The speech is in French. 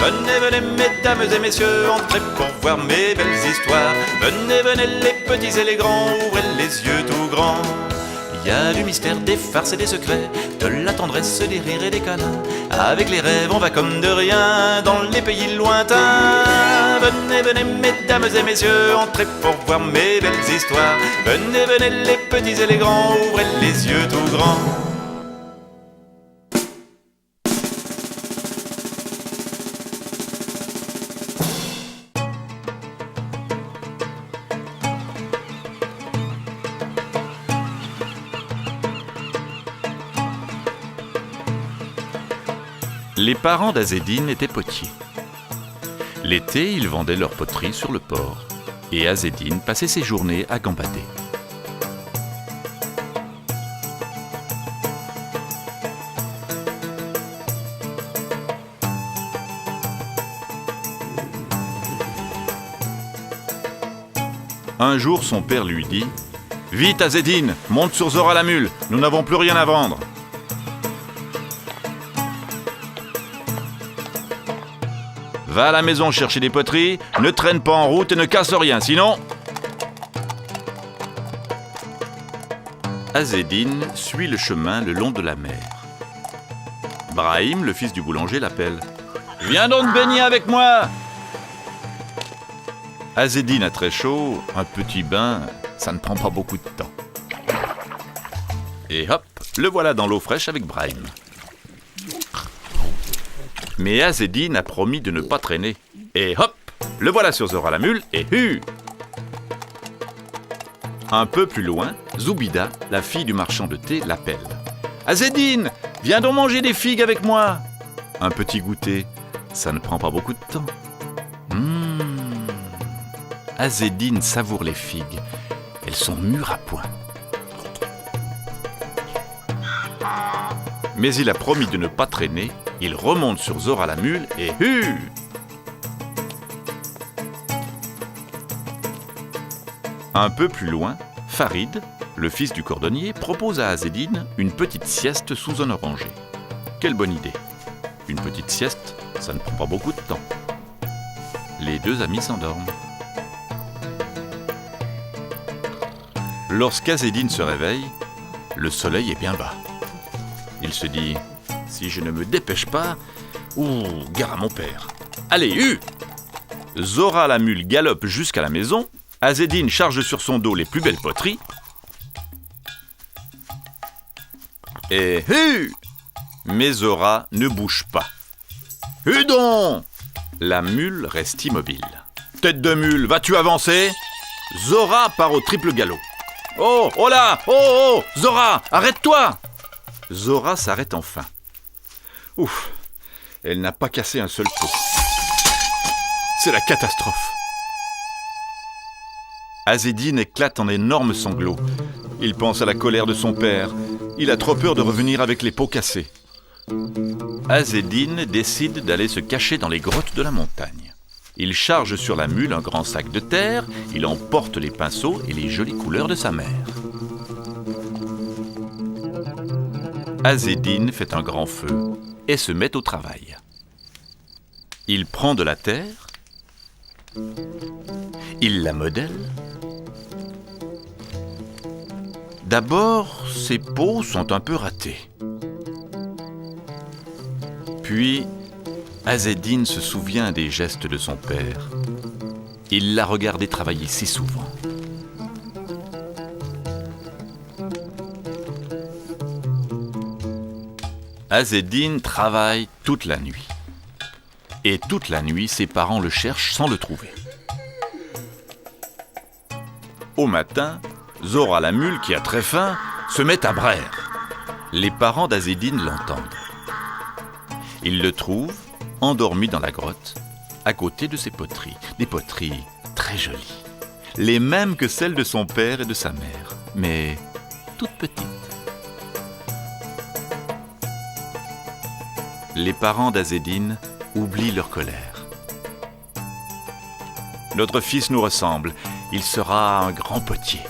Venez, venez, mesdames et messieurs, entrez pour voir mes belles histoires. Venez, venez, les petits et les grands, ouvrez les yeux tout grands. Il y a du mystère, des farces et des secrets, de la tendresse, des rires et des câlins. Avec les rêves, on va comme de rien dans les pays lointains. Venez, venez, mesdames et messieurs, entrez pour voir mes belles histoires. Venez, venez, les petits et les grands, ouvrez les yeux tout grands. Les parents d'Azzedine étaient potiers. L'été, ils vendaient leur poterie sur le port, et Azzedine passait ses journées à gambader. Un jour, son père lui dit « Vite, Azzedine, monte sur Zora la mule, nous n'avons plus rien à vendre. » Va à la maison chercher des poteries, ne traîne pas en route et ne casse rien, sinon... Azzedine suit le chemin le long de la mer. Brahim, le fils du boulanger, l'appelle. « Viens donc te baigner avec moi !» Azzedine a très chaud, un petit bain, ça ne prend pas beaucoup de temps. Et hop, le voilà dans l'eau fraîche avec Brahim. Mais Azzedine a promis de ne pas traîner. Et hop, le voilà sur Zora la mule et hu! Un peu plus loin, Zoubida, la fille du marchand de thé, l'appelle. « Azzedine, viens donc manger des figues avec moi !» Un petit goûter, ça ne prend pas beaucoup de temps. Azzedine savoure les figues. Elles sont mûres à point. Mais il a promis de ne pas traîner. Il remonte sur Zora la mule et hu! Un peu plus loin, Farid, le fils du cordonnier, propose à Azzedine une petite sieste sous un oranger. Quelle bonne idée! Une petite sieste, ça ne prend pas beaucoup de temps. Les deux amis s'endorment. Lorsqu'Azzedine se réveille, le soleil est bien bas. Il se dit... Si je ne me dépêche pas... gare à mon père. Allez, hu! Zora la mule galope jusqu'à la maison. Azzedine charge sur son dos les plus belles poteries. Et hu! Mais Zora ne bouge pas. Hu donc! La mule reste immobile. Tête de mule, vas-tu avancer? Zora part au triple galop. Oh, oh là! Oh, oh! Zora, arrête-toi! Zora s'arrête enfin. Ouf, elle n'a pas cassé un seul pot. C'est la catastrophe. Azzedine éclate en énormes sanglots. Il pense à la colère de son père. Il a trop peur de revenir avec les pots cassés. Azzedine décide d'aller se cacher dans les grottes de la montagne. Il charge sur la mule un grand sac de terre. Il emporte les pinceaux et les jolies couleurs de sa mère. Azzedine fait un grand feu et se met au travail. Il prend de la terre, il la modèle. D'abord, ses pots sont un peu ratés. Puis, Azzedine se souvient des gestes de son père. Il l'a regardé travailler si souvent. Azzedine travaille toute la nuit. Et toute la nuit, ses parents le cherchent sans le trouver. Au matin, Zora la mule, qui a très faim, se met à braire. Les parents d'Azzedine l'entendent. Ils le trouvent, endormi dans la grotte, à côté de ses poteries. Des poteries très jolies. Les mêmes que celles de son père et de sa mère, mais toutes petites. Les parents d'Azzedine oublient leur colère. Notre fils nous ressemble, il sera un grand potier.